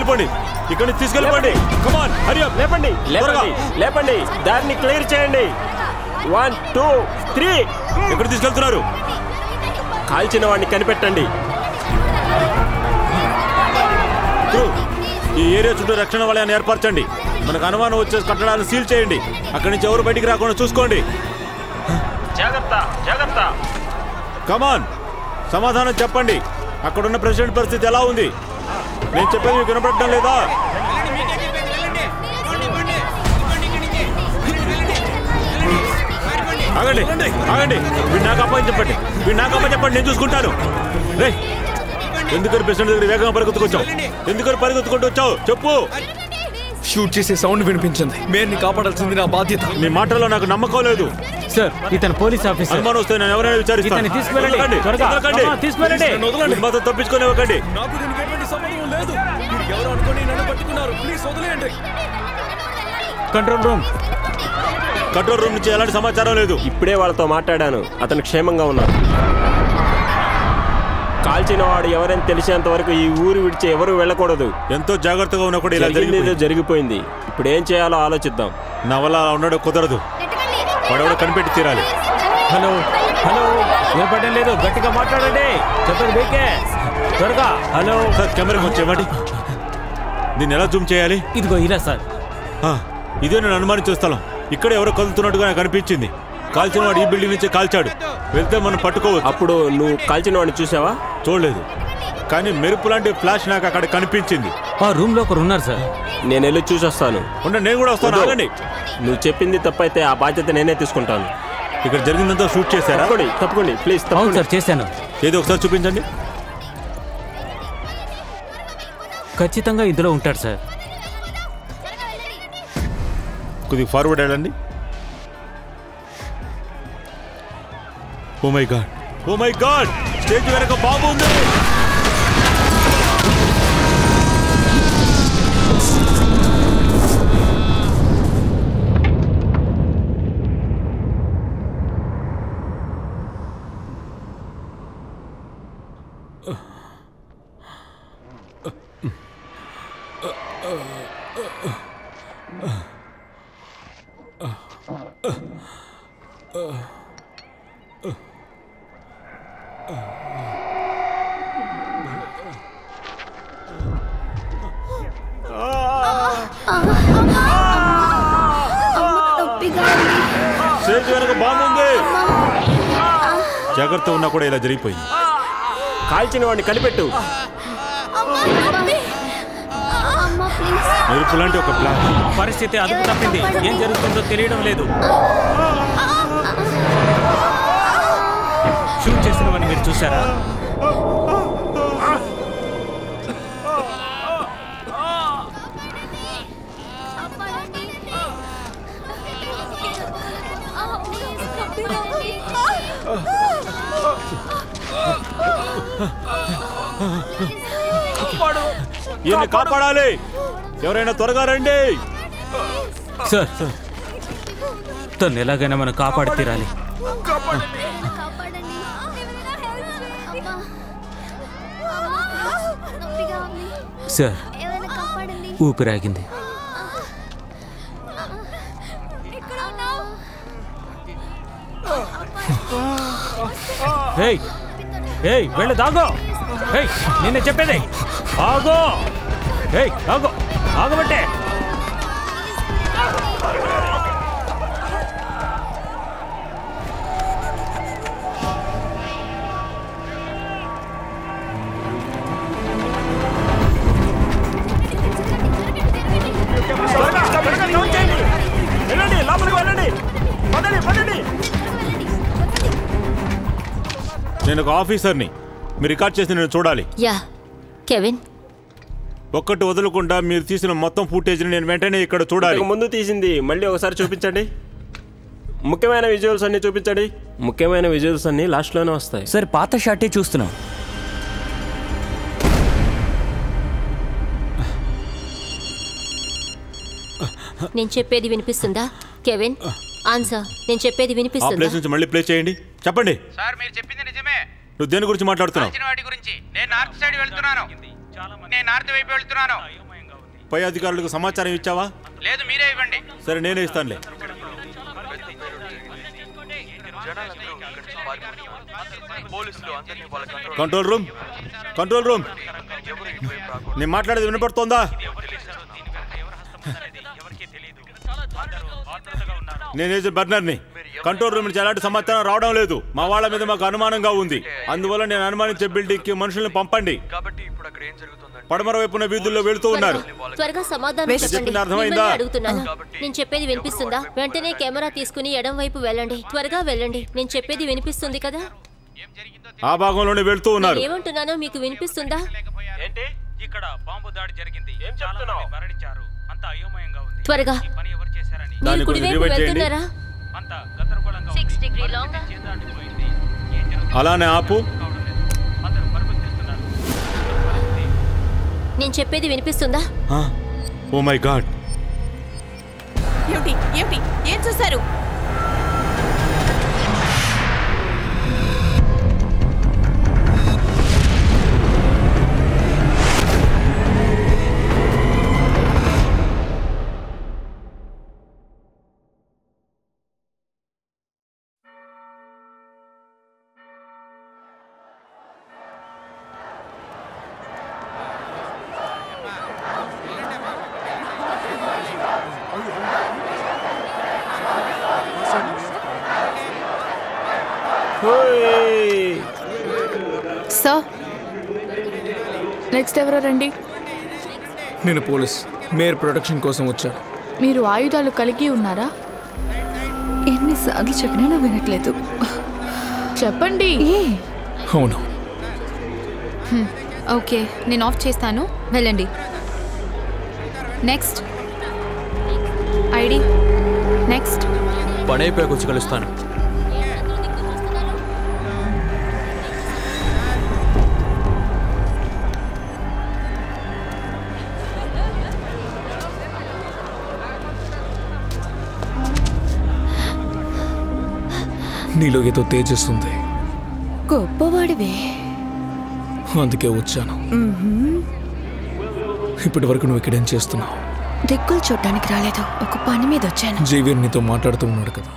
తీసుకెళ్ళిపోండి, ఇక్కడి నుంచి తీసుకెళ్ళిపోండి. కమాన్ హరి అప్. లేపండి లేపండి లేపండి, దారిని క్లియర్ చేయండి. 1 2 3. ఎక్కడ తీసుకెళ్తున్నారు? కాల్చిన వాడిని కనిపెట్టండి. ఈ ఏరియా చుట్టూ రక్షణ వలయాన్ని ఏర్పరచండి. మనకు అనుమానం వచ్చే కట్టడాలను సీల్ చేయండి. అక్కడి నుంచి ఎవరు బయటికి రాకుండా చూసుకోండి. జాగ్రత్త జాగ్రత్త. కమాన్, సమాధానం చెప్పండి. అక్కడున్న ప్రెసిడెంట్ పరిస్థితి ఎలా ఉంది? నేను చెప్పేది మీకు వినపడటం లేదా? ఆగండి ఆగండి, వీడు నాకు అప్పచెప్పండి, వీడు నాకు అప్పచెప్పండి, నేను చూసుకుంటాను. రే, ఎందుకని ప్రెసిడెంట్ దగ్గర వేగంగా పరిగెత్తుకొచ్చావు? ఎందుకని పరిగెత్తుకుంటూ వచ్చావు చెప్పు. షూట్ చేసే సౌండ్ వినిపించింది. మేర్ని కాపాడాల్సింది నా బాధ్యత. మీ మాటల్లో నాకు నమ్మకం లేదు. సార్, ఇతను పోలీస్ ఆఫీసర్. అనుమానం వస్తే నేను ఎవరైనా విచారిస్తాను. తీసుకెళ్ళండి, మాత్రం తప్పించుకునేవ్వకండి. నాకు దీనికి ఎటువంటి సంబంధం లేదు. ఎవరు అనుకోని నన్ను పట్టుకున్నారు. ప్లీజ్ వదిలేయండి. కంట్రోల్ రూమ్ నుంచి ఎలాంటి సమాచారం లేదు. ఇప్పుడే వాళ్ళతో మాట్లాడాను, అతను క్షేమంగా ఉన్నాడు. కాల్చిన వాడు ఎవరైనా తెలిసేంత వరకు ఈ ఊరు విడిచి ఎవరు వెళ్ళకూడదు. ఎంతో జాగ్రత్తగా ఉన్నా కూడా ఇలా జరిగిపోయింది. ఇప్పుడు ఏం చేయాలో ఆలోచిద్దాం. నా వల్ల ఉండడం కుదరదు. వాడెవడో కనిపెట్టి తీరాలి. హలో వినపడడం లేదు, గట్టిగా మాట్లాడండి. చెప్పండి బేకే, త్వరగా. హలో సార్, కెమెరాకి వచ్చేవాడి. దీన్ని ఎలా జూమ్ చేయాలి? ఇదిగో ఇలా సార్. ఇదే నేను అనుమానించే స్థలం. ఇక్కడ ఎవరో కదులుతున్నట్టుగా నాకు అనిపించింది. కాల్చిన వాడు ఈ బిల్డింగ్ నుంచి కాల్చాడు. వెళ్తే మనం పట్టుకోవచ్చు. అప్పుడు నువ్వు కాల్చిన వాడిని చూసావా? చూడలేదు, కానీ మెరుపు లాంటి ఫ్లాష్ నాకు అక్కడ కనిపించింది. ఆ రూమ్ లో ఒకరు ఉన్నారు సార్. నేను వెళ్ళి చూసొస్తాను. నేను కూడా వస్తాను. ఆగండి. నువ్వు చెప్పింది తప్పైతే ఆ బాధ్యత నేనే తీసుకుంటాను. ఇక్కడ జరిగిందంతా షూట్ చేశారా? తప్పకండి ప్లీజ్. అవును సార్, చేశాను. ఏదో ఒకసారి చూపించండి. ఖచ్చితంగా ఇందులో ఉంటాడు సార్. కొద్దిగా ఫార్వర్డ్ వెళ్ళండి. Oh my god, oh my god, stage వెనక బాంబు ఉంది. స్టేజ్ వెనక బాంబు ఉంది. జాగ్రత్త ఉన్నా కూడా ఇలా జరిగిపోయింది. కాల్చిన వాడిని కనిపెట్టు. మెరుపు లాంటి ఒక ప్లాన్. పరిస్థితి అదుపు తప్పింది. ఏం జరుగుతుందో తెలియడం లేదు. షూట్ చేసిన వాడిని మీరు చూసారా? ఈయన్ని కాపాడాలి. ఎవరైనా త్వరగా రండి. సార్, తను ఎలాగైనా మనం కాపాడి తీరాలి. సార్, ఊపిరాగింది. వెళ్ళి దాగో. నిన్న చెప్పేది ఆగో. ఆగో, ఆగబట్టే. నేను ఒక ఆఫీసర్ని. మీరు రికార్డ్ చేసి నేను చూడాలి. యా కెవిన్, ఒక్కటి వదలకుండా మీరు తీసిన మొత్తం ఫుటేజ్ని నేను వెంటనే ఇక్కడ చూడాలి. ముందు తీసింది మళ్ళీ ఒకసారి చూపించండి. ముఖ్యమైన విజువల్స్ అన్ని చూపించండి. ముఖ్యమైన విజువల్స్ అన్ని లాస్ట్లోనే వస్తాయి. సార్, పాత షాటే చూస్తున్నాం. నేను చెప్పేది వినిపిస్తుందా? Kevin, answer. నేను చెప్పేది వినిపిస్తుందా? ప్లేస్ నుంచి మళ్ళీ ప్లే చేయండి. చెప్పండి. సార్, మీరు చెప్పింది నిజమే. నువ్వు దేని గురించి మాట్లాడుతున్నావు? వాటి గురించి. నేను నార్త్ సైడ్ వెళ్తున్నాను. నేను నార్త్ వైపు వెళ్తున్నాను. పై అధికారులకు సమాచారం ఇచ్చావా? లేదు, మీరే ఇవ్వండి. సరే, నేనే ఇస్తానులే. కంట్రోల్ రూమ్, కంట్రోల్ రూమ్, నేను మాట్లాడేది వినపడుతోందా? నేనేజెంట్ బర్నర్ని. కంట్రోల్ రూమ్ నుంచి ఎలాంటి సమాచారం రావడం లేదు. మా వాళ్ళ మీద మాకు అనుమానంగా ఉంది. అందువల్ల నేను అనుమానించే బిల్డింగ్ కి మనుషుల్ని పంపండి. పడమర వైపున వీధుల్లో వెళుతూ ఉన్నారు. త్వరగా సమాధానం చెప్పండి. అర్థమైందా? అడుగుతున్నాను. నేను చెప్పేది వినిపిస్తుందా? వెంటనే కెమెరా తీసుకుని ఎడం వైపు వెళ్ళండి. త్వరగా వెళ్ళండి. నేను చెప్పేది వినిపిస్తుంది కదా? ఆ భాగంలోనే వెళ్తూ ఉన్నారు. ఏమంటున్నానో మీకు వినిపిస్తుందా? ఏంటి ఇక్కడ బాంబు దాడి జరిగింది? ఏం చెప్తున్నావు? మరణించారు. అంత అయోమయంగా ఉంది. త్వరగా ఈ పని ఎవరు చేశారని మీరు కుడివైపు వెళ్తున్నారా? అంత గందరగోళంగా 6 డిగ్రీ లాంగ్ చేదాటిపోయింది. ఏం జరుగుతుంది? అలానే ఆపు. అందరూ పరుగులు తీస్తున్నారు. నేను చెప్పేది వినిపిస్తుందా? Oh my god. ఏమిటి ఏమిటి ఏం చూశారు? సార్, నెక్స్ట్ ఎవరో రండి. నేను పోలీస్ మేయర్ ప్రొటెక్షన్ కోసం వచ్చాను. మీరు ఆయుధాలు కలిగి ఉన్నారా? ఎన్నిసార్లు చెప్పినా నువ్వు వినట్లేదు. చెప్పండి. అవును. ఓకే, నేను ఆఫ్ చేస్తాను, వెళ్ళండి. Next ID. నెక్స్ట్ పని అయిపోయాక వచ్చి కలుస్తాను. నీలో ఏదో తేజస్సుంది. గొప్పవాడివే, అందుకే వచ్చాను. ఇప్పటి వరకు నువ్వు ఇక్కడేం చేస్తున్నావు? దిక్కులు చూడడానికి రాలేదు, ఒక పని మీద వచ్చాను. జీవీర్ నీతో మాట్లాడుతూ ఉన్నాడు కదా.